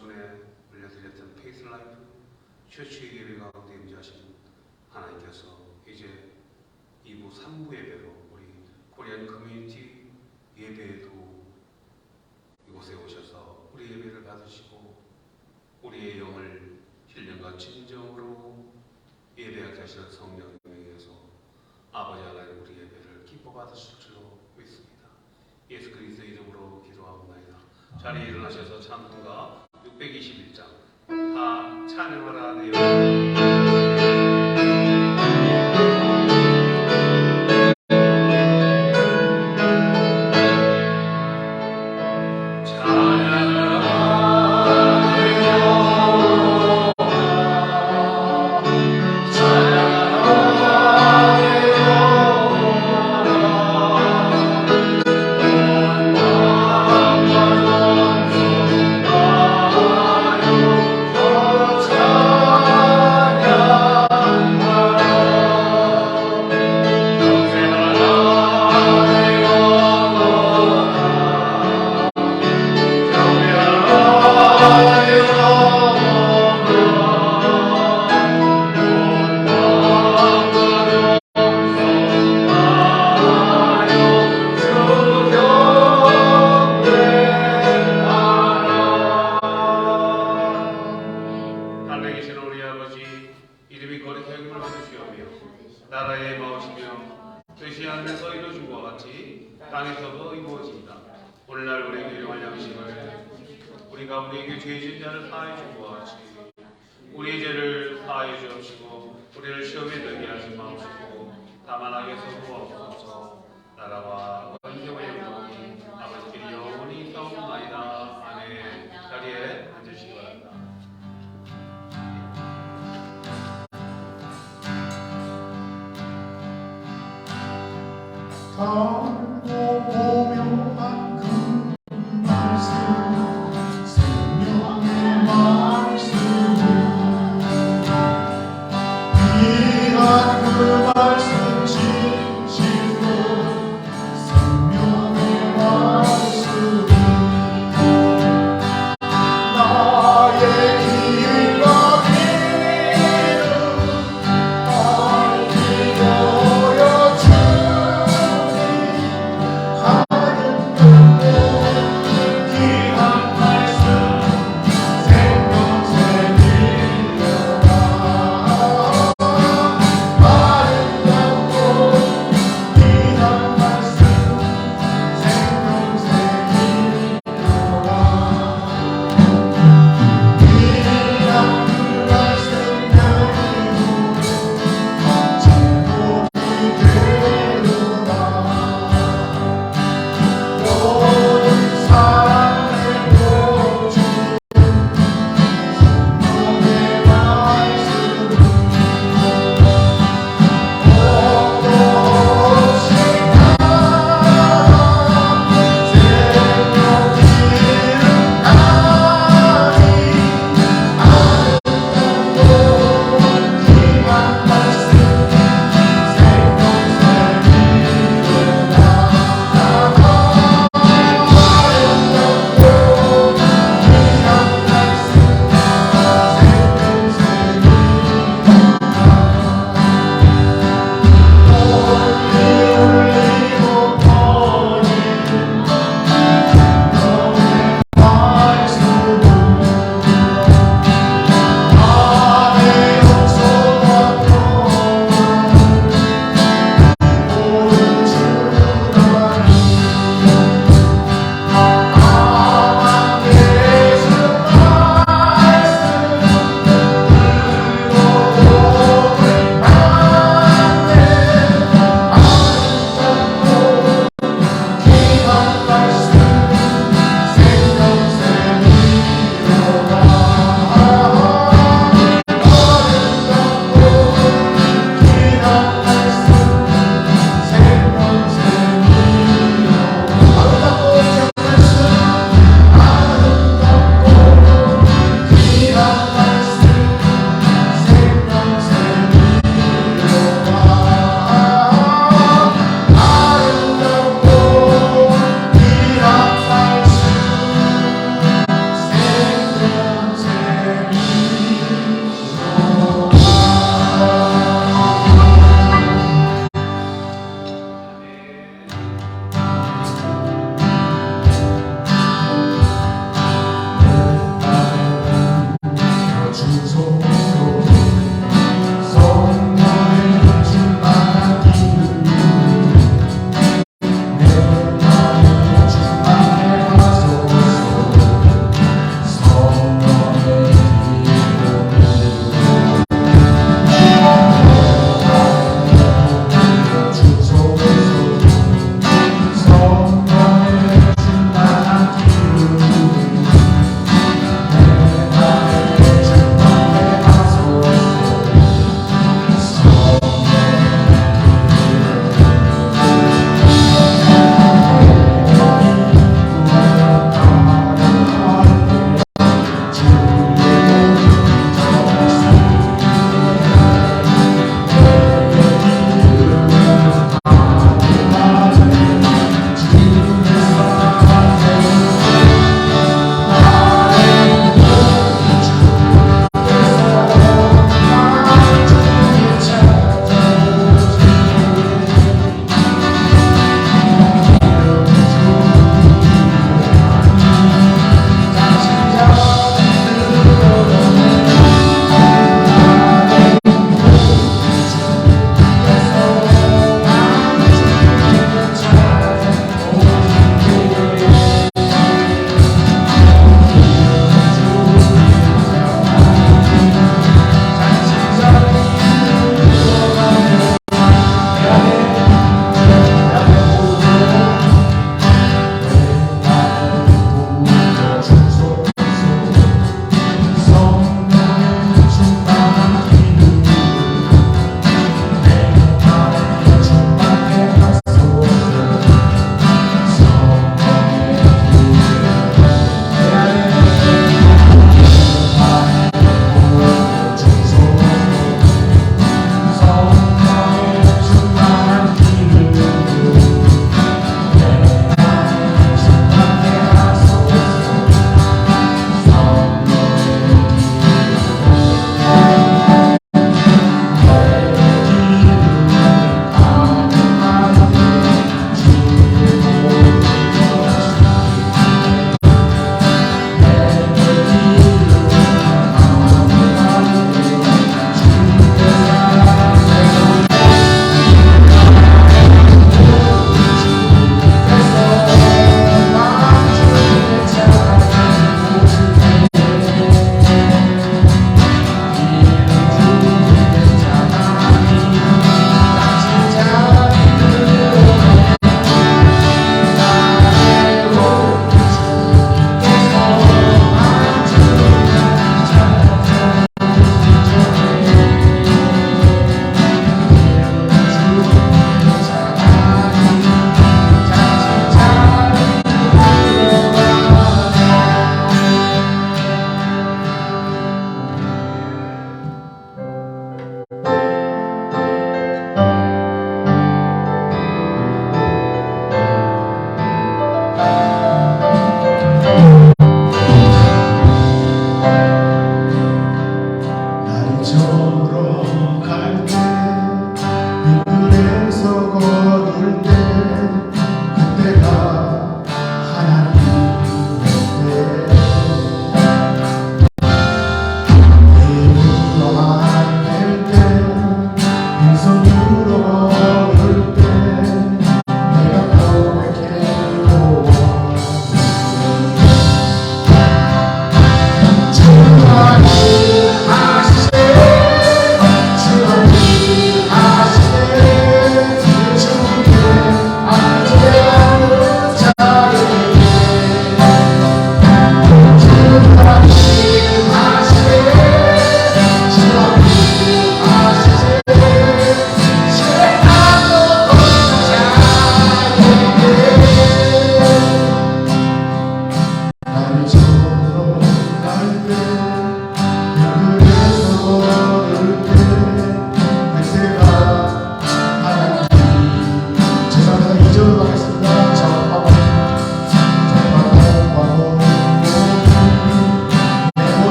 50분에 올려드렸던 페이스 라이프 처치 예배 가운데 임재하신 하나님께서 이제 2부, 3부 예배로 우리 코리안 커뮤니티 예배에도 이곳에 오셔서 우리 예배를 받으시고 우리의 영을 힐링과 진정으로 예배하게 하시는 성령에 의해서 아버지 하나님 우리 예배를 기뻐 받으실 줄로 믿습니다. 예수 그리스도 이름으로 기도하옵나이다. 자리에 일어나셔서 찬송가 621장 다 찬양하라 내요.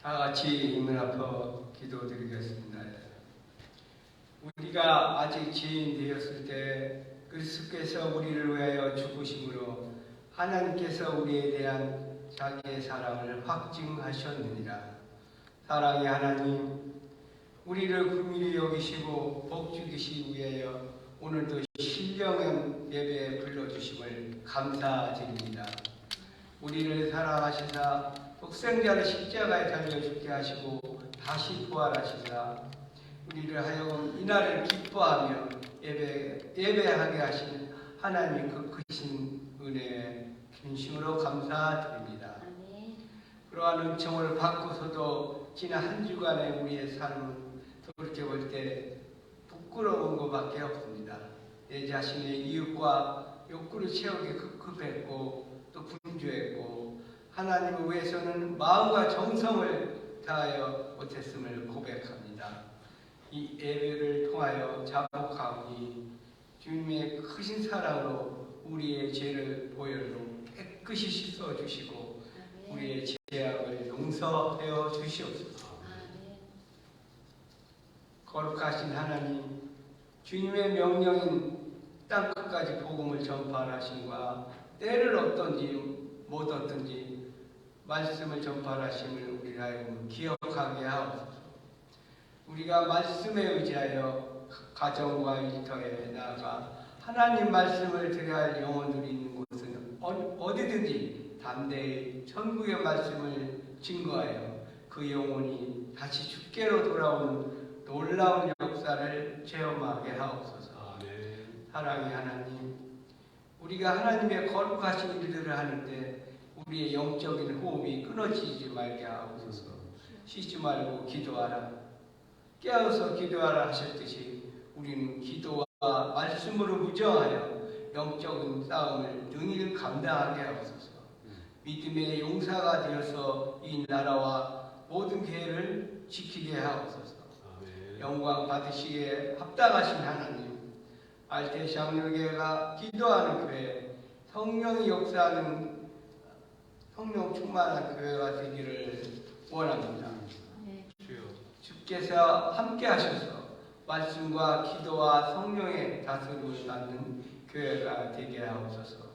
다 같이 힘을 합쳐 기도드리겠습니다. 우리가 아직 죄인 되었을 때 그리스도께서 우리를 위하여 죽으심으로 하나님께서 우리에 대한 자기의 사랑을 확증하셨느니라. 사랑의 하나님, 우리를 긍휼히 여기시고 복 주시기 위하여 오늘도 신령한 예배에 불러주심을 감사드립니다. 우리를 사랑하시사 독생자를 십자가에 달려 죽게 하시고 다시 부활하시사 우리를 하여금 이날을 기뻐하며 예배하게 하신 하나님 그 크신 은혜에 진심으로 감사드립니다. 그러한 은총을 받고서도 지난 한 주간의 우리의 삶은 돌이켜볼 때 부끄러운 것밖에 없습니다. 내 자신의 이웃과 욕구를 채우기 급급했고 또 분주했고 하나님을 위해서는 마음과 정성을 다하여 못했음을 고백합니다. 이 예배를 통하여 자복하오니 주님의 크신 사랑으로 우리의 죄를 보혈로 깨끗이 씻어주시고 우리의 죄악을 용서하여 주시옵소서. 거룩하신 하나님, 주님의 명령인 땅끝까지 복음을 전파하심과 때를 얻든지 못 얻든지 말씀을 전파하심을 우리를 하여금 기억하게 하옵소서. 우리가 말씀에 의지하여 가정과 일터에 나아가 하나님 말씀을 들어야 할 영혼들이 있는 곳은 어디든지 담대히 천국의 말씀을 증거하여 그 영혼이 다시 주께로 돌아오는 놀라운 역사를 체험하게 하옵소서. 사랑의 하나님, 우리가 하나님의 거룩하신 일들을 하는데 우리의 영적인 호흡이 끊어지지 말게 하옵소서. 쉬지 말고 기도하라. 깨어서 기도하라 하셨듯이 우리는 기도와 말씀으로 무정하여 영적인 싸움을 능히 감당하게 하옵소서. 믿음의 용사가 되어서 이 나라와 모든 교회를 지키게 하옵소서. 영광 받으시기에 합당하신 하나님, 알테샹누교회가 기도하는 교회, 성령이 역사하는 성령 충만한 교회가 되기를 원합니다. 주께서 함께 하셔서 말씀과 기도와 성령의 다스림을 받는 교회가 되게 하옵소서.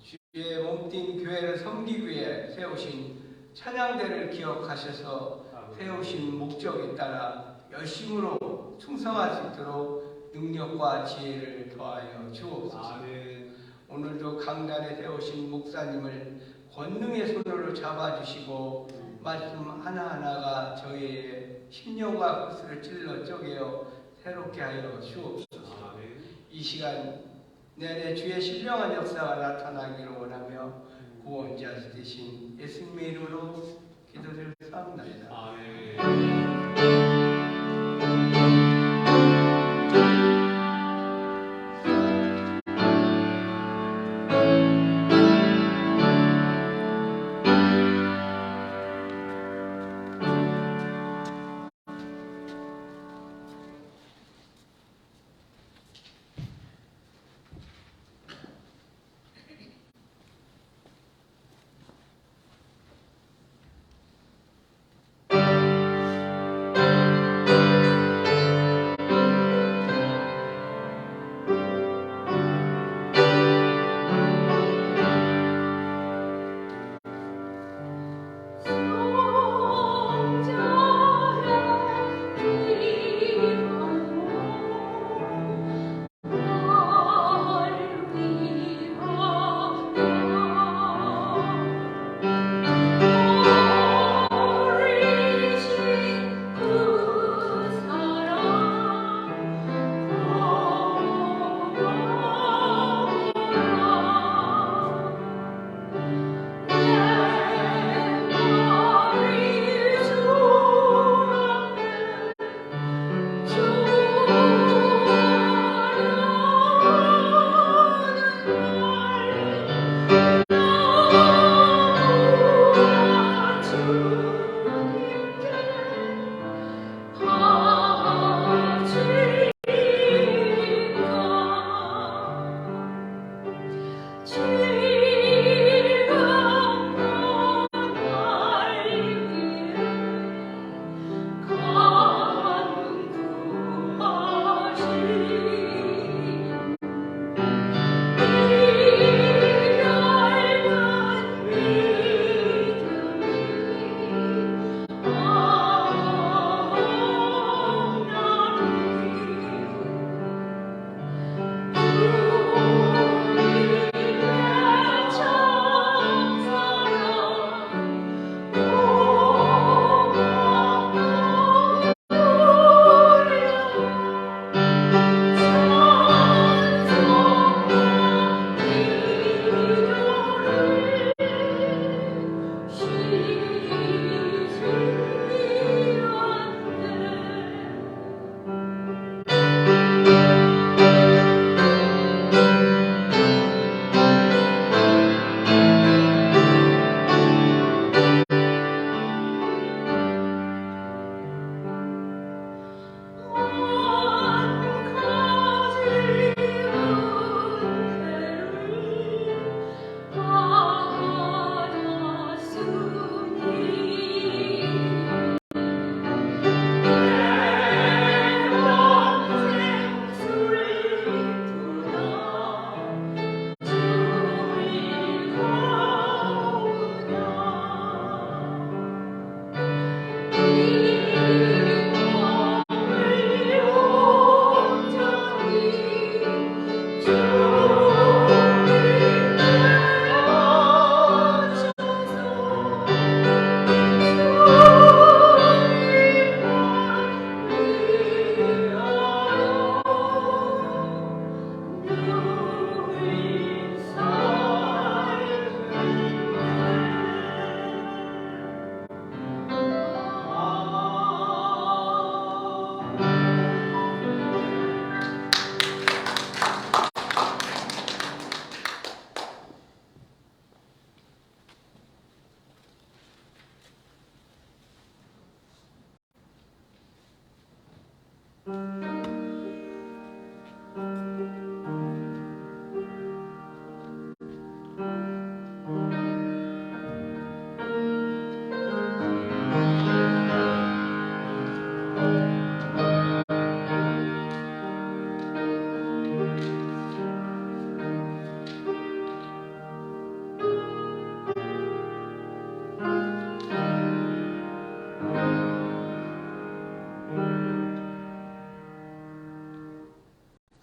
주의 몸뚱 교회를 섬기기 위해 세우신 찬양대를 기억하셔서 세우신 목적에 따라 열심으로 충성할 수 있도록 능력과 지혜를 더하여 주옵소서. 오늘도 강단에 세우신 목사님을 권능의 손으로 잡아주시고 말씀 하나하나가 저희의 심령과骨을 찔러 쪼개어 새롭게 하여 주옵소서. 이 시간 내내 주의 신령한 역사가 나타나기를 원하며 구원자 되신 예수님의 이름으로 기도드렸습니다.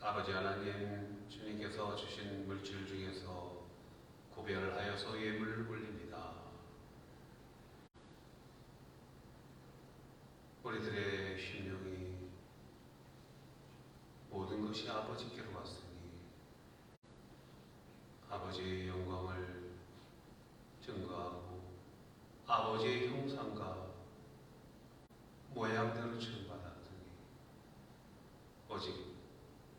아버지 하나님, 주님께서 주신 물질 중에서 구별하여서 예물을 올립니다. 우리들의 심령이 모든 것이 아버지께로 왔으니 아버지의 영광을 증거하고 아버지의 형상과 모양대로 처음받았더니 오직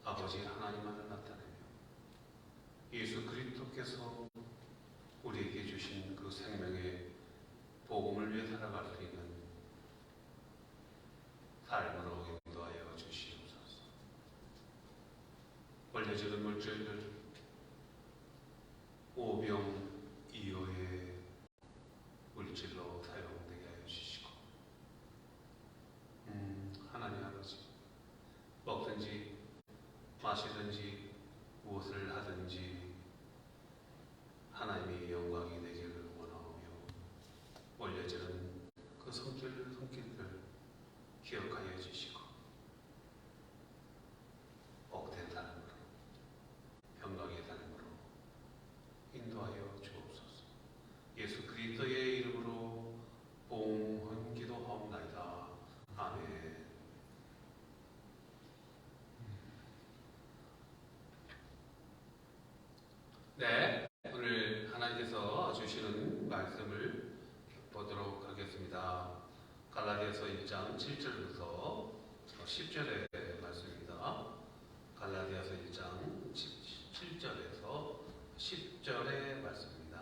아버지 하나님만을 나타내며 예수 그리스도께서 우리에게 주신 그 생명의 복음을 위해 살아갈 수 있는 삶으로 인도하여 주시옵소서. 올려지는 물질들 오병이어의 물질로 사용되게 하여 주시고 하나님 아버지 먹든지 마시든지 무엇을 하든지 하나님의 영광이 되기를 원하오며 올려지는 그 손길들 기억하여 주시고 복된 삶으로 평강의 삶으로 인도하여 주옵소서. 예수 그리스도의 이름으로 봉헌 기도하옵나이다. 아멘. 네, 오늘 하나님께서 주시는 말씀을 보도록 하겠습니다. 갈라디아서 1장 7절부터 10절의 말씀입니다. 갈라디아서 1장 7절에서 10절의 말씀입니다.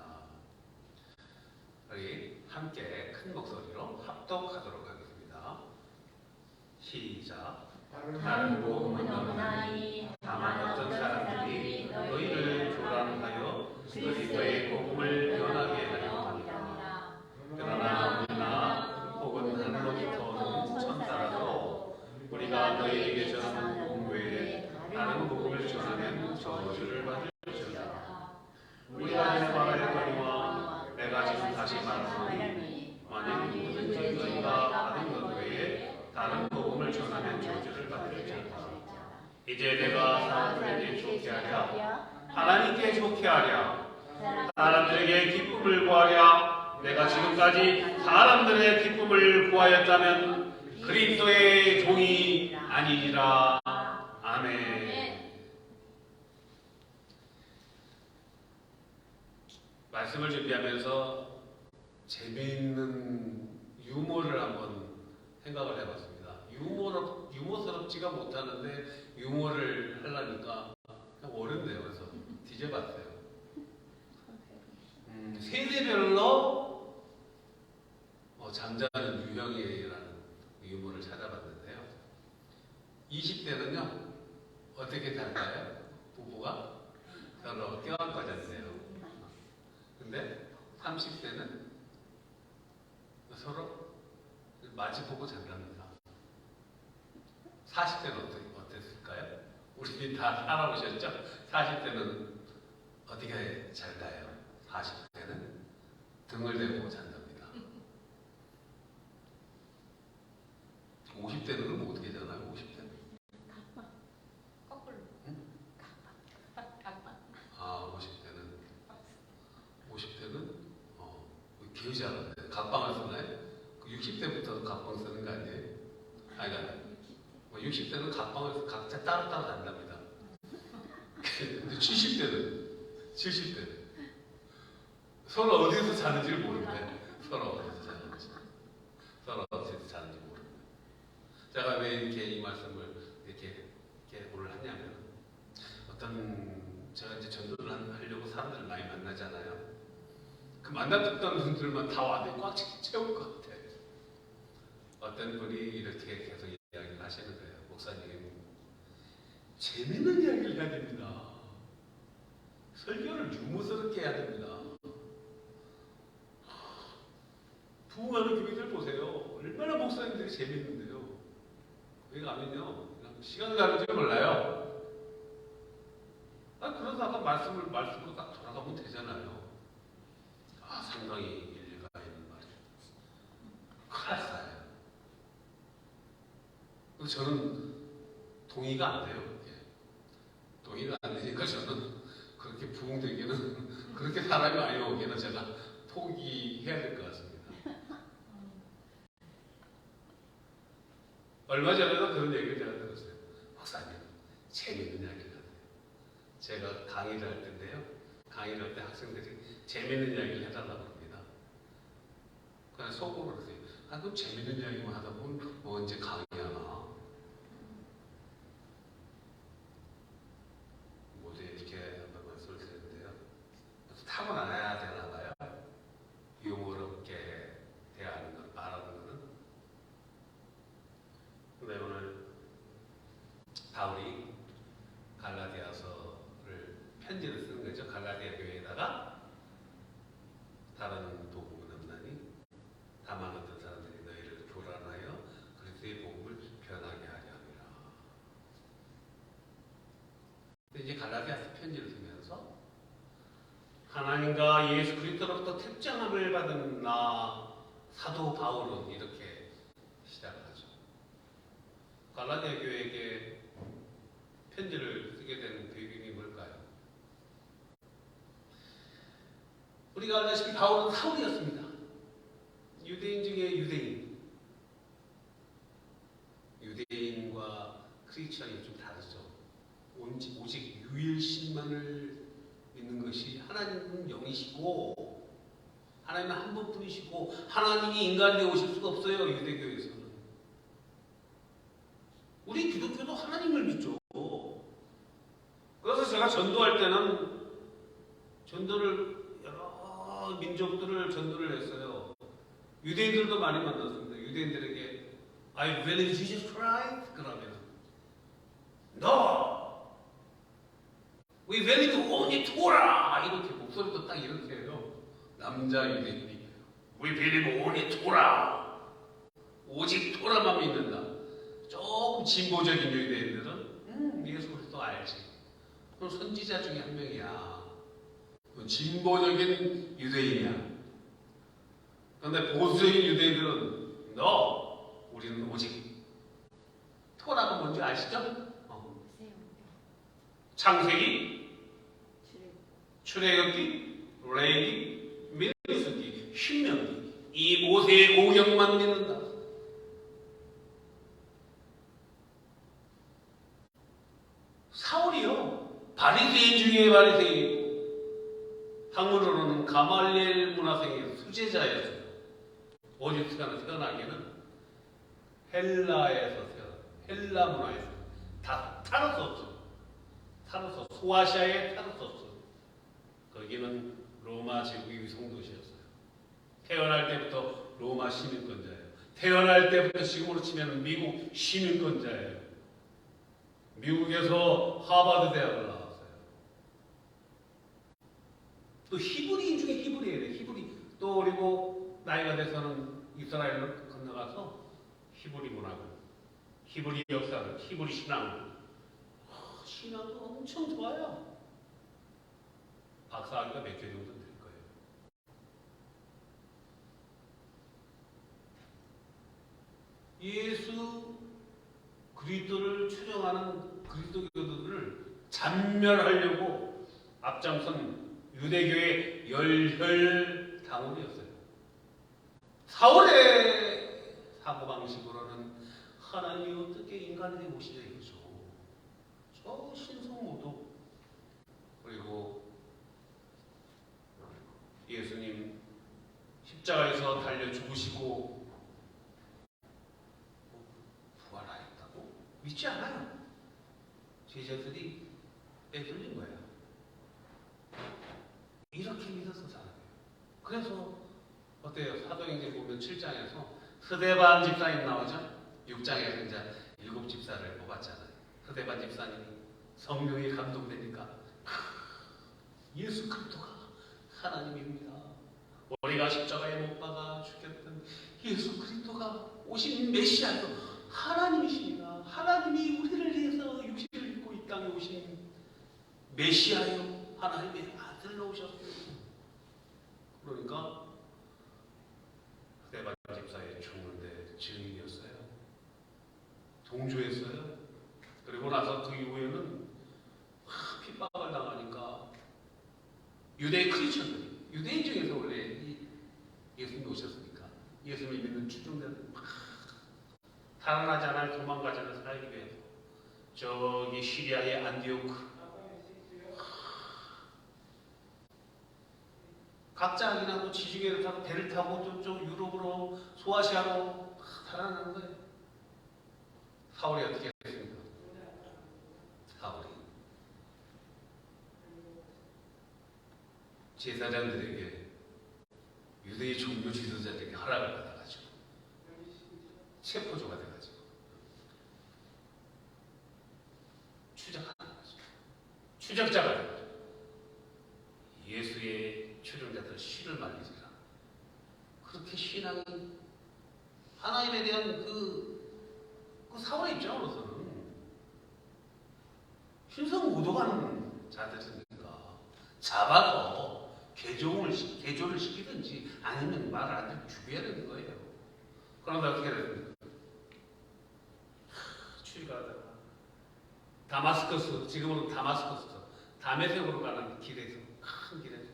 우리 함께 큰 목소리로 합독하도록 하겠습니다. 시작. 다른 복음은 없나니 다만 어떤 사람들이 너희를 교란하여 그리스도의 복음을 변하게 하려 합니다. 그러나 우리나 혹은 하늘로부터 천사라도 우리가 너희에게 전하는 복음 외에 다른 복음을 전하면 저주를 받을지어다. 우리가 이제 말하였거니와 내가 지금 다시 말하노니 만약 누구든지 너희가 받은 것 외에 다른 복음을 전하면 저주를 받을지어다. 이제 내가 사람들에게 좋게 하랴 하나님께 좋게 하랴 사람들에게 기쁨을 구하랴 내가 지금까지 사람들의 기쁨을 구하였다면 그리스도의 종이 아니니라. 아멘. 말씀을 준비하면서 재미있는 유머를 한번 생각을 해봤습니다. 유머스럽지가 못하는데 유머를 하려니까 그냥 어렵네요. 그래서 뒤져봤어요. 세대별로 잠자는 유형이라는 유머를 찾아봤는데요. 20대는요 어떻게 잘까요? 부부가 서로 껴안고 잤어요. 근데 30대는 서로 마주 보고 잔답니다. 40대는 어땠을까요? 우리 다 살아보셨죠? 40대는 어떻게 잘까요? 40대는 등을 대고 잔답니다. 50대는 어떻게 되나요? 50대는? 거꾸로. 응? 아, 50대는 기억이 안 나요. 각방을 쓰나요? 60대부터 각방 쓰는 거 아니에요? 아니, 60대는 각방을 각자 따로따로 잔답니다. 근데 70대는 서로 어디서 자는지를 모르는데 서로 어디서 자는지 모르는데 제가 왜 이렇게 이 말씀을 이렇게 오늘 하냐면 제가 이제 전도를 하려고 사람들 많이 만나잖아요. 그 만났던 분들만 다 완전히 꽉 채울 것 같아요. 어떤 분이 이렇게 계속 이야기를 하시는 거예요. 목사님, 재밌는 이야기를 해야 됩니다. 설교를 유머스럽게 해야 됩니다. 부흥하는 교회들 보세요. 얼마나 목사님들이 재밌는데요. 거기 가면요, 그냥 시간 가는 줄 몰라요. 그러다가 말씀으로 딱 돌아가면 되잖아요. 상당히 일리가 있는 말이죠. 그럴싸해요. 저는 동의가 안 돼요. 그게. 동의가 안 되니까 저는 그렇게 부흥되기는 그렇게 사람이 많이 오기는 제가 포기해야 될 것 같습니다. 얼마 전에도 그런 얘기를 제가 들었어요. 목사님, 재미있는 이야기를 하세요. 제가 강의를 할 텐데요. 강의를 할 때 학생들이 재미있는 이야기를 해달라고 합니다. 그냥 속으로 그러세요. 그럼 재미있는 이야기만 하다 보면 언제 강의하나? 모두 이렇게 한번 말씀을 드렸는데요. 타고나야 되나 봐요. 유머롭게 대하는 건, 말하는 거는. 근데 오늘 바울이 갈라디아서를 편지를 쓰는 거죠. 갈라디아 교회에다가 다른 복음은 없나니 다만 어떤 사람들이 너희를 교란하여 그리스도의 복음을 변하게 하려 함이라. 근데 이제 갈라디아서 편지를 쓰면서 하나님과 예수 그리스도로부터 택정함을 받은 나 사도 바울은 이렇게 시작을 하죠. 갈라디아 교회에게 편지를 쓰게 된 배경이 뭘까요? 우리가 알다시피 바울은 사울이었습니다. 유대인 중에 유대인. 유대인과 크리스천이 좀 다르죠. 오직 유일신만을 믿는 것이 하나님은 영이시고 하나님은 한 분뿐이시고 하나님이 인간에 오실 수가 없어요. 유대교에서는. 우리 기독교도 하나님을 믿죠. 그래서 제가 전도할 때는 전도를 여러 민족들을 전도를 했어요. 유대인들도 많이 만났습니다. 유대인들에게 I believe Jesus Christ 그러면 No, we believe only Torah 이렇게 목소리도 딱 이렇게 해요. 남자 유대인이 We believe only Torah 오직 토라만 믿는다. 조금 진보적인 유대인들은 예수 그리스도 알지. 그럼 선지자 중에 한 명이야. 진보적인 유대인이야. 그런데 보수적인 유대인들은 너 우리는 오직 토라가 뭔지 아시죠? 창세기, 출애굽기, 레위기, 민수기, 신명기 이 모세의 공경만 믿는다. 사울이요. 바리새인 중에 바리새인. 한문으로는 가말리엘 문화생의 수제자였어요. 어디서 태어나기는 헬라에서 헬라 문화에서 다 타르소스. 소아시아의 타르소스. 거기는 로마 제국의 위성도시였어요. 태어날 때부터 로마 시민권자예요. 태어날 때부터 지금으로 치면 미국 시민권자예요. 미국에서 하버드 대학을 나왔어요. 또 히브리인 중에 히브리예요. 히브리. 또 그리고 나이가 돼서는 이스라엘로 건너가서 히브리 문화를, 히브리 역사를, 히브리 신앙을. 신앙도 엄청 좋아요. 박사학위가 몇 개 정도 될 거예요. 예수 그리스도를 추종하는 그리스도교들을 잔멸하려고 앞장선 유대교의 열혈 당원이었어요. 사울의 사고방식으로는 하나님이 어떻게 인간에게 오시냐 이거죠. 저 신성모독. 그리고 예수님 십자가에서 달려 죽으시고 부활하였다고? 믿지 않아요. 제자들이 빼돌린 거예요. 이렇게 믿어서 살아요. 그래서 어때요? 사도행전 보면 7장에서 스데반 집사님 나오죠? 6장에서 이제 7 집사를 뽑았잖아요. 서대반 집사님이 성령에 감동되니까 예수 그리스도가 하나님입니다. 우리가 십자가에 못 박아 죽였던 예수 그리스도가 오신 메시아요 하나님이십니다. 하나님이 우리를 위해서 육신을 입고 이 땅에 오신 메시아요 하나님의 아들로 오셨어요. 그러니까 서대반 집사의 죽는데 증인이었어요. 동조했어요. 그리고 나서 그 이후에는 핍박을 당하니까 유대 크리스천들이 유대인 중에서 원래 예수님이 오셨으니까 예수님을 믿는 추종자들 막 살아나지 않을 도망가지 않을 살기 위해서 저기 시리아의 안디오크 각자 자기나 또 지중해를 타고 배를 타고 저쪽 유럽으로 소아시아로 살아나는 거예요. 사울이 어떻게 했습니까? 사울이 제사장들에게 유대의 종교 지도자들에게 허락을 받아가지고 체포조가 돼가지고 추적하는 거죠. 추적자가 돼가지고 예수의 추종자들 씨를 말리지라. 그렇게 신앙이 하나님에 대한 그 사울의 입장으로서는 신성모독하는 자들이니까 잡아서 개조를 시키든지 아니면 말을 안 듣고 죽여야 되는 거예요. 그런데 어떻게 됐습니까? 출가하다가 다마스커스, 지금은 다마스커스죠. 다메섹으로 가는 길에서 큰 길에서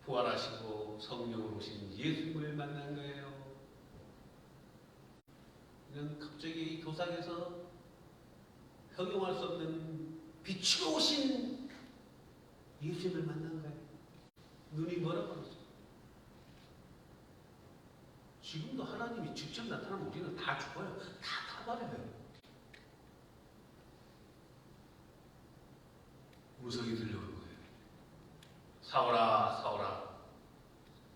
부활하시고 성령으로 오신 예수님을 만난 거예요. 그냥 갑자기 교상에서 형용할 수 없는 빛으로 오신 예수님을 만난 거예요. 눈이 멀어버렸어요. 지금도 하나님이 직접 나타나면 우리는 다 죽어요. 다 타버려요. 음성이 들려오는 거예요. 사울아, 사울아,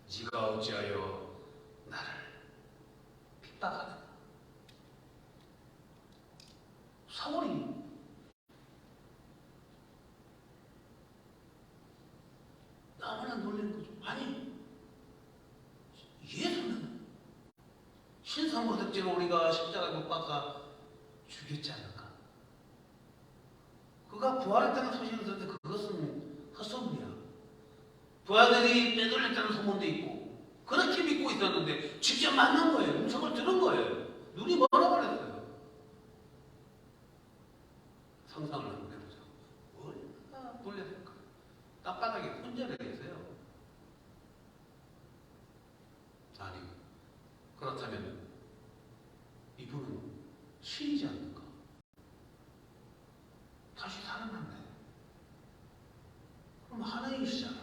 네가 어찌하여 나를 핍박하느냐. 사울이 너무나 놀라는 거죠. 아니, 예수는 신성모독죄로 우리가 십자가에 못 박아 죽였지 않을까? 그가 부활했다는 소식을 듣는데 그것은 헛소문이야. 부하들이 빼돌렸다는 소문도 있고 그렇게 믿고 있었는데 직접 만난 거예요. 음성을 들은 거예요. 눈이 멀어버렸어요. 상상을 한번 해보자. 얼마나 놀랐을까? 땅바닥에 혼자 계세요. 아니, 그렇다면 이분은 신이지 않는가? 다시 살아났네. 그럼 하나님이시잖아.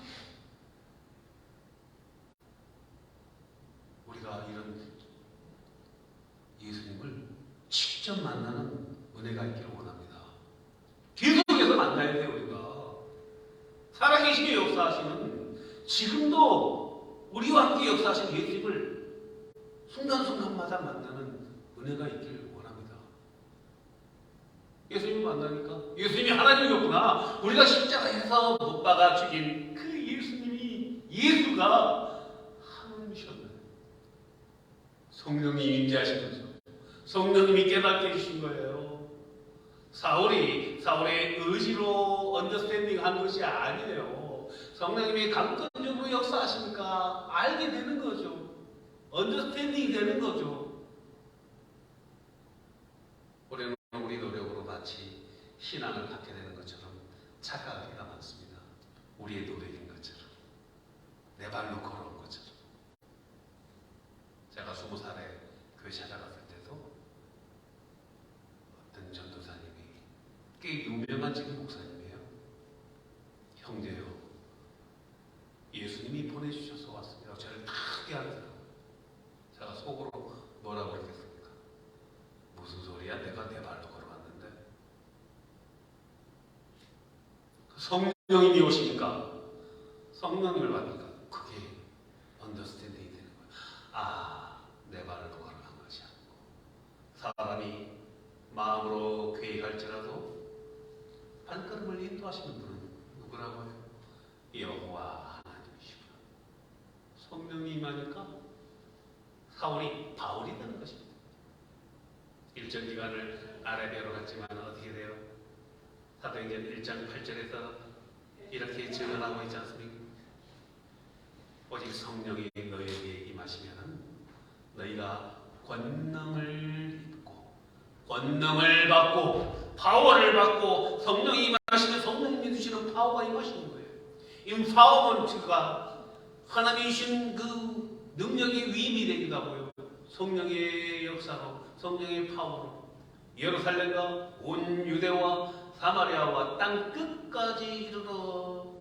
우리가 이런 예수님을 직접 만나는 은혜가 있기를 원합니다. 계속해서 만나야 돼요. 우리가 살아계시게 역사하시는 지금도 우리와 함께 역사하시는 예수님을 순간순간마다 만나는 은혜가 있기를 원합니다. 예수님을 만나니까 예수님이 하나님이었구나. 우리가 십자가에서 못 박아 죽인 그 예수님이 예수가 하나님이셨네. 성령이 임재하신 거죠. 성령님이 깨닫게 해주신 거예요. 사울의 의지로 언더스탠딩 한 것이 아니에요. 성령님이 강권적으로 역사하시니까 알게 되는 거죠. 언더스탠딩이 되는 거죠. 우리는 우리 노력으로 마치 신앙을 갖게 되는 것처럼 착각할 때가 많습니다. 우리의 노력인 것처럼, 내 발로 걸어온 것처럼. 제가 20살에 교회 찾아갔을 때도 어떤 전도사님이 꽤 유명한 지금 목사님이에요. 형제요, 예수님이 보내주셔서 왔습니다. 저를 크게 하더라고요. 제가 속으로 뭐라고 그랬겠습니까? 무슨 소리야? 내가 내 발로 걸어왔는데. 성령님이 오시니까, 성령님을 받으니까 그게 언더스탠딩이 되는 거예요. 아, 내 발로 걸어간 것이 아니고 사람이 마음으로 계획할지라도 발걸음을 인도하시는 분은 누구라고 해요? 여호와 하나님이시구나. 성령이 임하니까 사울이 바울이 되는 것입니다. 일정 기간을 아라비아로 갔지만 어떻게 돼요? 사도행전 1장 8절에서 이렇게 증언하고 있지 않습니까? 오직 성령이 너희에게 임하시면 너희가 권능을 입고 권능을 받고 파워를 받고 성령이 임하시면 성령님이 주시는 파워가 임하시는 거예요. 이 파워는 그가 하나님이 주신 그 능력의 위임이 되기도 하고요. 성령의 역사로 성령의 파워로 예루살렘과 온 유대와 사마리아와 땅 끝까지 이르러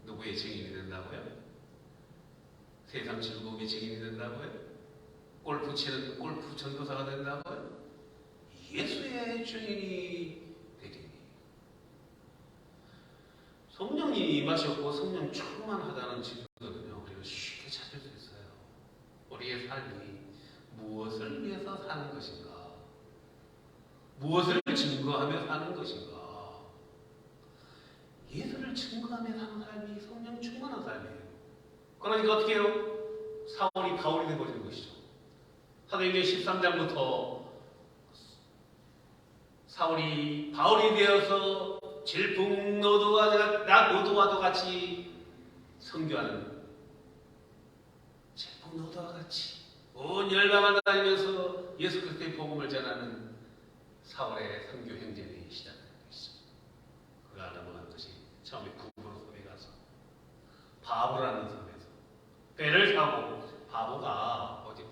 누구의 증인이 된다고요? 세상 즐거움의 증인이 된다고요? 골프 치는 골프 전도사가 된다고요? 예수의 증인이 되리니. 성령이 임하셨고 성령 충만하다는 증거는요, 우리가 쉽게 찾을 수 있어요. 우리의 삶이 무엇을 위해서 사는 것인가? 무엇을 증거하며 사는 것인가? 예수를 증거하며 사는 삶이 성령 충만한 삶이에요. 그러니까 어떻게 해요? 사울이 바울이 되어버리는 것이죠. 사도행전 13장부터 사울이 바울이 되어서 질풍노도와도 같이 선교하는, 질풍노도와 같이 온 열방을 다니면서 예수 그리스도의 복음을 전하는 사울의 선교 행진이 시작된 것이죠. 그가 넘어간 것이 처음에 구브로 섬에 가서 바보라는 섬에서 배를 타고, 바보가 어디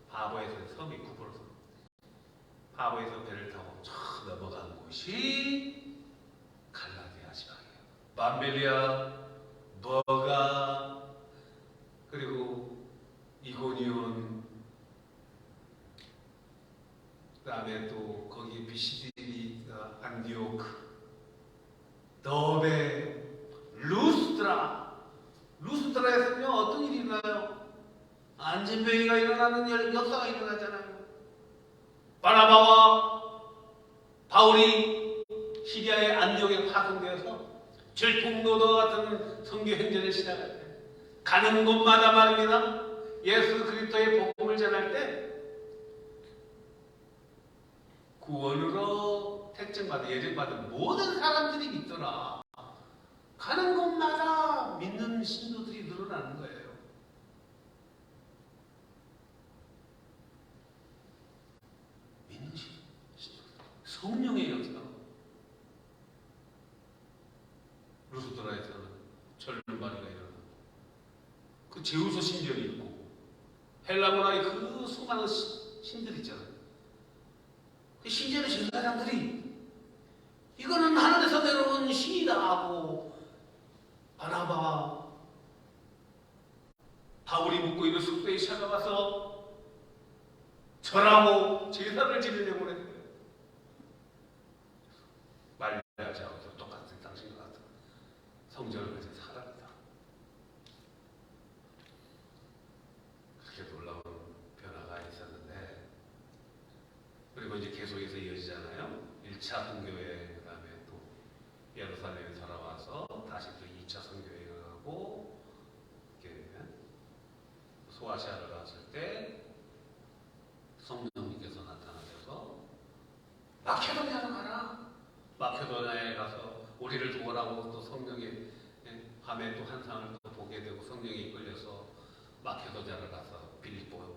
바보에서 섬이 구브로 섬, 바보에서 배를 타고 쫙 넘어간 곳이 갈라디아 지방이에요. 밤벨리아, 버가, 그리고 이고니온, 그 다음에 또 거기 비시디가 안디오크, 더베, 루스드라에서는요 어떤 일이 일어나요? 안진병이가 일어나는 역사가 일어나잖아요. 바나바와 바울이 시리아의 안디옥에 파송되어서 질풍노도 같은 선교 행전을 시작할 때, 가는 곳마다 말입니다, 예수 그리스도의 복음을 전할 때 구원으로 택정받은, 예정받은 모든 사람들이 믿더라. 가는 곳마다 믿는 신도들이 늘어나는 거예요. 믿는 신도들, 성령의 역사. 루스드라에서는 절반이가 일어나고, 그 제우스 신전이 있고, 헬라 문화의 그 수많은 신들 있잖아요. 그 신전에 진 사람들이 이거는 하늘에서 내려온 신이다 하고 바나바와 바울이 묵고 있는 숙소에 찾아가서 절하고 제사를 지내려고 했어요. 말려하지 않고 똑같은 당신과 같은 성전을 가진 사람이다. 그렇게 놀라운 변화가 있었는데, 그리고 이제 계속해서 이어지잖아요. 1차 선교회, 그 다음에 또 예루살렘에 돌아와서 다시 또 2차 선교회를 하고, 이렇게 소아시아를 갔을 때 성령님께서 나타나셔서 마케도니아로 가라. 마케도니아에 가서 우리를 도우라고, 또 성령의 밤에 또 환상을 또 보게 되고 성령에 이끌려서 마케도니아를 가서 빌립보,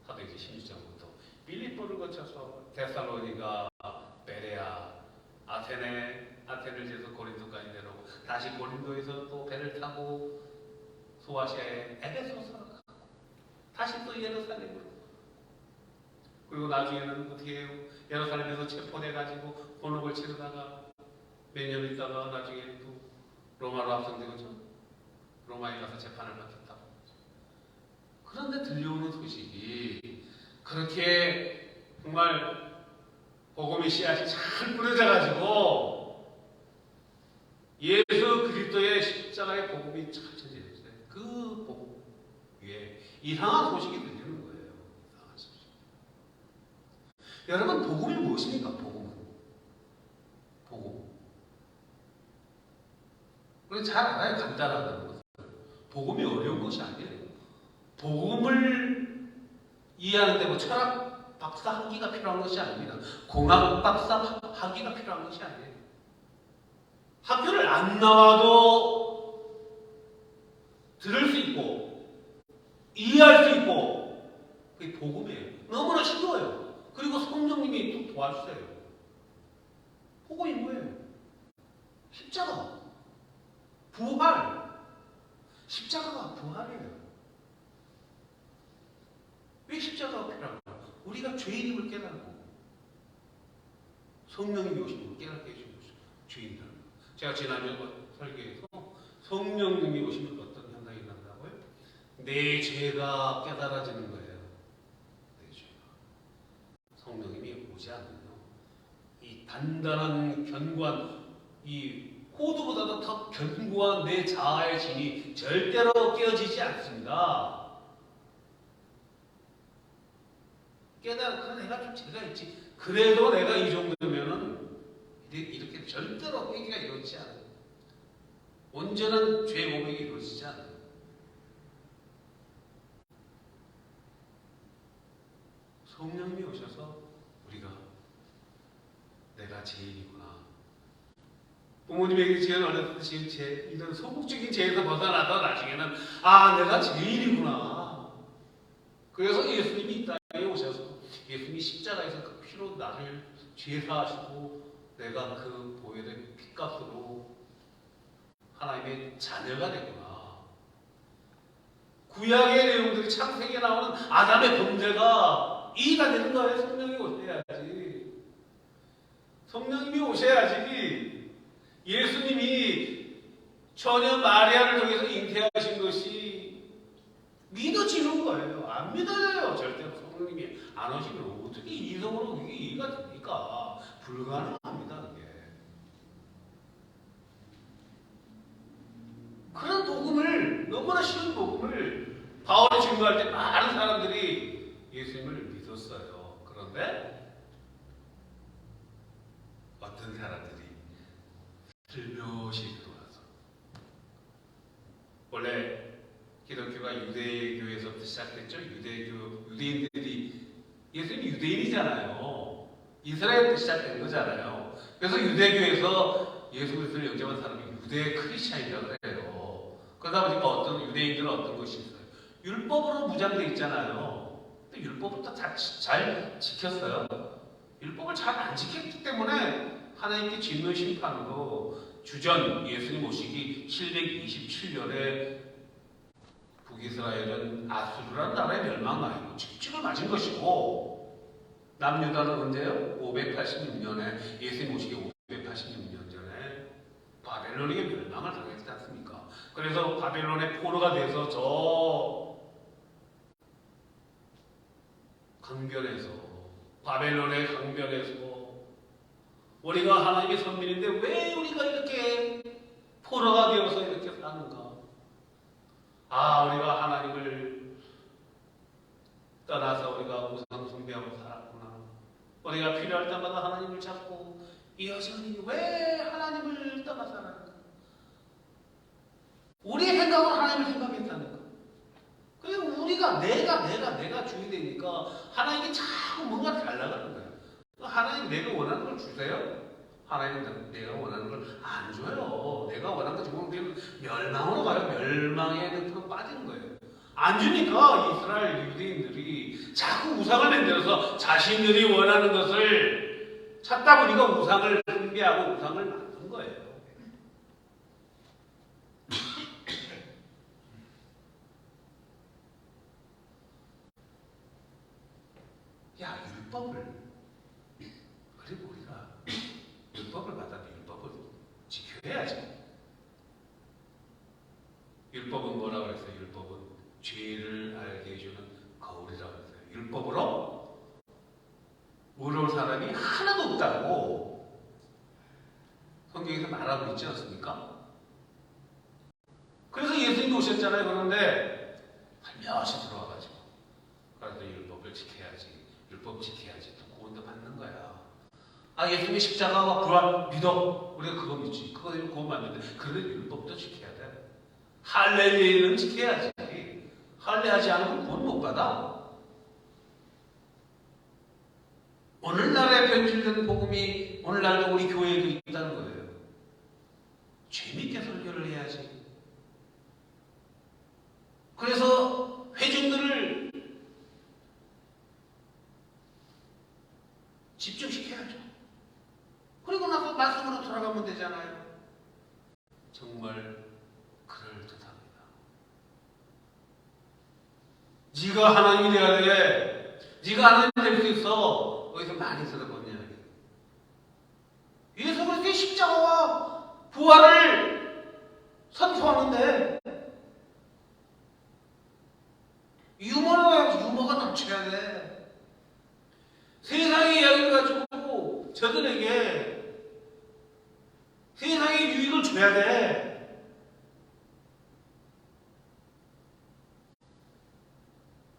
사도행전 16장부터 빌립보를 거쳐서 데살로니가, 베레아, 아테네를 지어서 고린도까지 내려오고, 다시 고린도에서 또 배를 타고 소아시아의 에베소서로 가고, 다시 또 예루살렘으로, 그리고 나중에는 어떻게 해요? 예루살렘에서 체포돼가지고 본옥을 치르다가 몇 년 있다가 나중에 또 로마로 합성되고 로마에 가서 재판을 받았다고. 그런데 들려오는 소식이 그렇게 정말 복음의 씨앗이 잘 뿌려져가지고 예수 그리스도의 십자가의 복음이 잘 전해졌어요. 그 복음 위에 이상한 소식이 들리는 거예요. 이상한 소식. 여러분, 복음이 무엇입니까? 복음은. 복음. 우리 잘 알아요. 간단하다는 것을. 복음이 어려운 것이 아니에요. 복음을 이해하는데 뭐 철학 박사 학위가 필요한 것이 아닙니다. 공학 박사 학위가 필요한 것이 아니에요. 학교를 안 나와도 들을 수 있고 이해할 수 있고 그게 복음이에요. 너무나 쉬워요. 그리고 성령님이 또 도와주세요. 복음이 뭐예요? 십자가, 부활. 십자가가 부활이에요. 왜 십자가가 필요한가? 우리가 죄인임을 깨닫고 성령님이 오신 걸 깨닫게 해주신 것이죠. 죄인들. 제가 지난주에 설교에서 성령님이 오시면 어떤 현상이 일어난다고요? 내 죄가 깨달아지는 거예요. 내 죄가. 성령님이 오지 않으면 이 단단한 견고한 이 호두보다도 더 견고한 내 자아의 진이 절대로 깨어지지 않습니다. 깨달아, 내가 좀 죄가 있지. 그래도 내가 이 정도면은 이렇게 절대로 회개가 이루어지지 않아요. 온전한 죄 고백이 이루어지지 않아요. 성령님이 오셔서 우리가 내가 죄인이구나. 부모님에게 제일 어렸을 때 지은 죄, 이런 소극적인 죄에서 벗어나서 나중에는 내가 죄인이구나. 그래서 예수님이 이 땅에 오셔서 예수님이 십자가에서 그 피로 나를 죄사하시고 내가 그 보혈의 핏값으로 하나님의 자녀가 되구나. 구약의 내용들이 창세기에 나오는 아담의 범죄가 이해가 되는 거예요. 성령이 오셔야지. 성령님이 오셔야지. 예수님이 처녀 마리아를 통해서 잉태하신 것이 믿어지는 거예요. 안 믿어져요. 절대로 성령님이 안 오시면 어떻게 이성으로 그게 이해가 됩니까? 불가능합니다. 그게. 그런 복음을, 너무나 쉬운 복음을 바울이 증거할 때 많은 사람들이 예수님을 믿었어요. 그런데 어떤 사람들이 슬며시 들어와서, 원래 기독교가 유대교에서부터 시작됐죠. 유대인들이, 예수님이 유대인이잖아요. 이스라엘부터 시작된 거잖아요. 그래서 유대교에서 예수 그리스도를 영접한 사람이 유대 크리스찬이라고 해요. 그러다 보니까 어떤 유대인들은 어떤 것이 있어요. 율법으로 무장돼 있잖아요. 근데 율법을 또 잘 지켰어요. 율법을 잘 안 지켰기 때문에 하나님께 짓는 심판으로 주전 예수님 오시기 727년에 북이스라엘은 아수르라는 나라에 멸망하고 직직을 맞은 것이고, 남유다는 언제요? 586년에 예수님 오시기 586년 전에 바벨론에게 멸망을 당했지 않습니까? 그래서 바벨론의 포로가 돼서 저 강변에서, 바벨론의 강변에서 우리가 하나님의 선민인데 왜 우리가 이렇게 포로가 되어서 이렇게 사는가? 우리가 하나님을 떠나서 우리가 우상 숭배하고 살았구나. 우리가 필요할 때마다 하나님을 찾고 여전히 왜 하나님을 떠나 살았는가? 우리의 생각은 하나님을 생각했다니까. 그리고 우리가 내가 주인이 되니까 하나님이 자꾸 뭔가 달라가는 거예요. 하나님 내가 원하는 걸 주세요. 하나님은 내가 원하는 걸 안 줘요. 내가 원하는 거 주면 우리는 멸망으로 가요. 멸망의 늪으로 빠지는 거예요. 안 주니까 이스라엘 유대인들이 자꾸 우상을 만들어서 자신들이 원하는 것을 찾다 보니까 우상을 숭배하고 우상을 만든 거예요. 그리고 우리가 율법을 받았는데 율법을 지켜야지. 율법은 뭐라고 그랬어요? 율법은 죄를 알게 해주는 거울이라고 했어요. 율법으로 의로운 사람이 하나도 없다고 성경에서 말하고 있지 않습니까? 그래서 예수님이 오셨잖아요. 그런데 살며시 들어와가지고 그래서 율법을 지켜야지, 율법 지켜야지, 또 구원도 받는 거야. 아, 예수님의 십자가와 부활 믿어. 우리가 그거 믿지. 그거 구원 받는데 그런 율법도 지켜야 돼. 할례는 지켜야지. 할례하지 않으면 구원 못 받아. 오늘날에 변질된 복음이 오늘날도 우리 교회에도 있다는 거예요. 재밌게 설교를 해야지. 그래서 회중들을 집중시켜야죠. 그리고 나서 말씀으로 돌아가면 되잖아요. 정말 그럴듯합니다. 네가 하나님이 되어야 돼. 네가 하나님 될 수 있어. 어디서 많이 들어본 이야기. 예수 그리스도의 십자가와 부활을 선포하는데 유머가 넘쳐야 돼. 세상의 이야기를 가지고 저들에게 세상의 유익을 줘야 돼.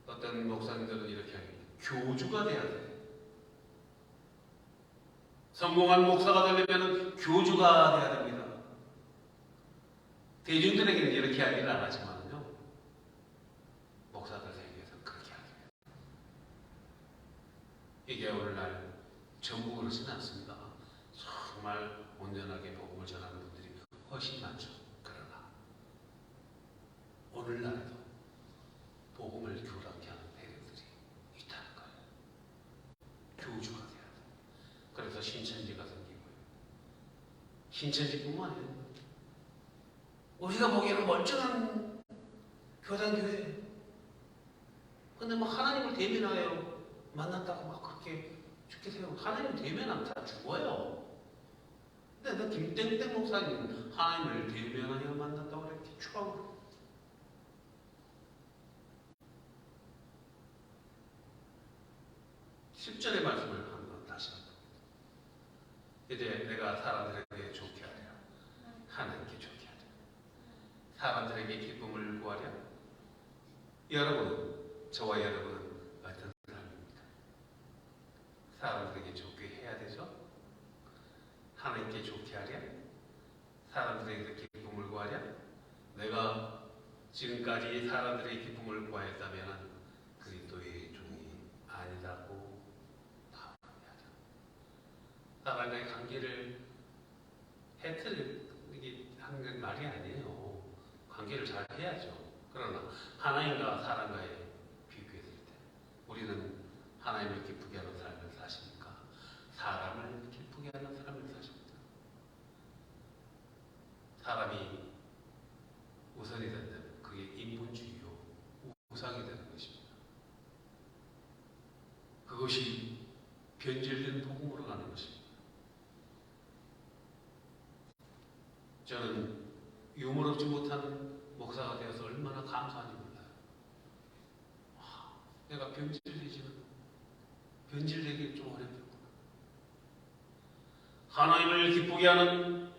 어떤 목사님들은 이렇게 합니다. 교주가 돼야 돼. 성공한 목사가 되려면 교주가 돼야 됩니다. 대중들에게는 이렇게 이야기를 안 하지만요. 목사들에게서는 그렇게 합니다. 이게 오늘날 전부 그렇지는 않습니다. 정말 온전하게 복음을 전하는 분들이 훨씬 많죠. 그러나 오늘날에도 복음을 교란케 하는 배경들이 있다는 거예요. 교주가 돼야 돼요. 그래서 신천지가 생기고요. 신천지뿐만 아니라 우리가 보기에는 멀쩡한 교단교회. 근데 뭐 하나님을 대면하여 만났다고 막 그렇게 죽게 세요. 하나님 대면하면 다 죽어요. 근데 너 김땡땡 목사님 하나님을 대면하여 만났다고 이렇게 추하고 10절의 말씀을 한번 다시 한번. 이제 내가 사람들에게 좋게 하랴. 하나님께 좋게 하랴. 사람들에게 기쁨을 구하랴. 여러분, 저와 여러분은 어떤 사람입니까? 사람들에게 좋게 해야 되죠? 하나님께 좋게 하랴. 사람들에게 기쁨을 구하랴. 내가 지금까지 사람들의 기쁨을 구하였다면 그리스도의 종이 아니라고 답합니다. 사람과의 관계를 하는 말이 아니에요. 관계를 잘 해야죠. 그러나 하나님과 사람과의 비교했을 때 우리는 하나님을 기쁘게 하는 삶을 사십니까? 사람을 기쁘게 하는 삶을 사십니까? 사람이 우선이 된다면 그게 인본주의요 우상이 되는 것입니다. 그것이 변질된 복음으로 가는 것입니다. 저는 유머롭지 못한 목사가 되어서 얼마나 감사한지 몰라요. 내가 변질되기 좀 어렵구나. 하나님을 기쁘게 하는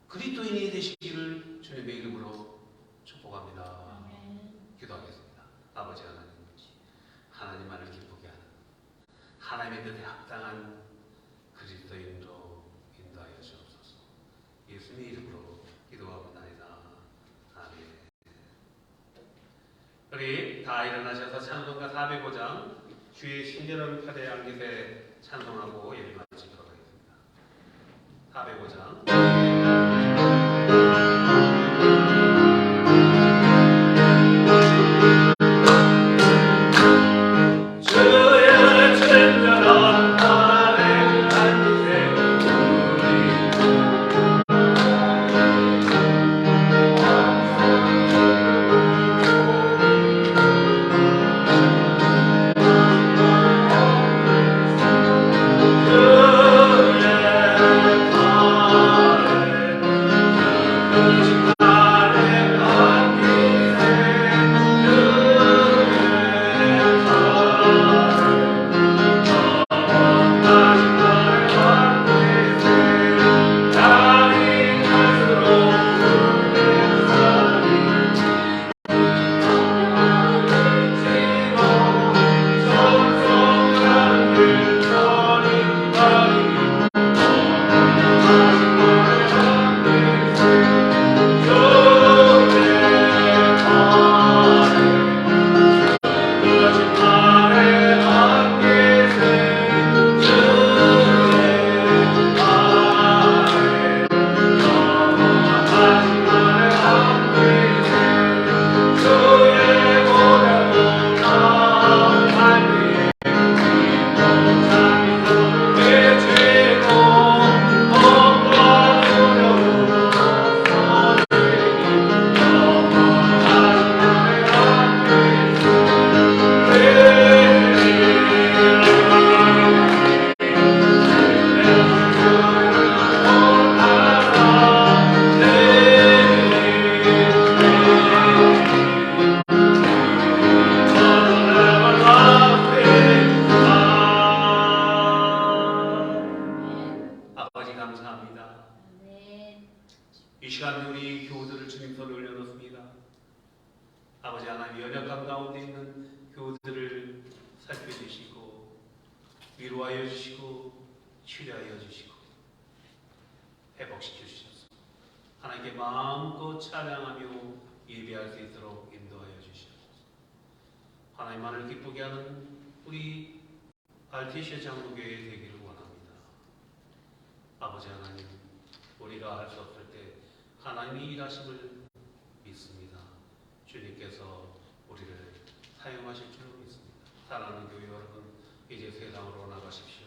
그리스도인이 되시기를 주님의 이름으로 축복합니다. 기도하겠습니다. 아버지 하나님만을 기쁘게 하는 하나님의 뜻에 합당한 그리스도인으로 인도하여 주옵소서. 예수님의 이름으로 기도하옵나이다. 아멘. 우리 다 일어나셔서 찬송가 405장 주의 신령한 팔에 안기세 찬송하고 예배 마치도록 하겠습니다. 405장 위로하여 주시고 치료하여 주시고 회복시켜 주셔서 하나님께 마음껏 찬양하며 예배할 수 있도록 인도하여 주시옵소서. 하나님만을 기쁘게 하는 우리 알테시아 장로교회 되기를 원합니다. 아버지 하나님, 우리가 할 수 없을 때 하나님이 일하심을 믿습니다. 주님께서 우리를 사용하실 줄 믿습니다. 사랑하는 교회 여러분, 이제 세상으로 나가십시오.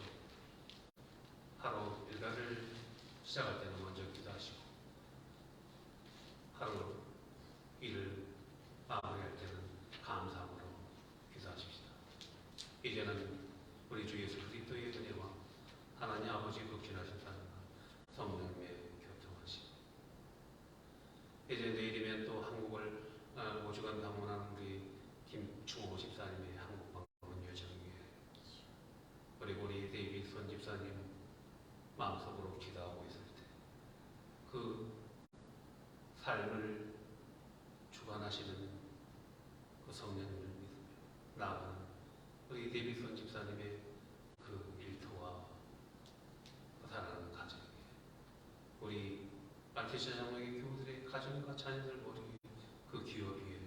하루 일과를 시작할 때는 먼저 기도하시고 하루 일을 마무리할 때는 감사함으로 기도하십시다. 이제는 우리 주 예수 그리스도의 은혜와 하나님 아버지 극진하신 사랑과 성령님의 교통하심, 이제 내일이면 또 한국을 5주간 방문하는 우리 김충호 집사님의 한국 방문 여정이에요. 그리고 우리 데이비슨 집사님 마음속으로 기도하고 있을 때 그 삶을 주관하시는 그 성령님을 믿으며 나아가는 우리 데이비슨 집사님의 그 일터와 그 사랑하는 가정에 우리 알테시아 장로교회 교우들의 가정과 자녀들 머리 그 기업 위에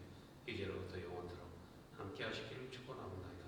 이제로부터 영원토록 함께 하시기를 축원합니다.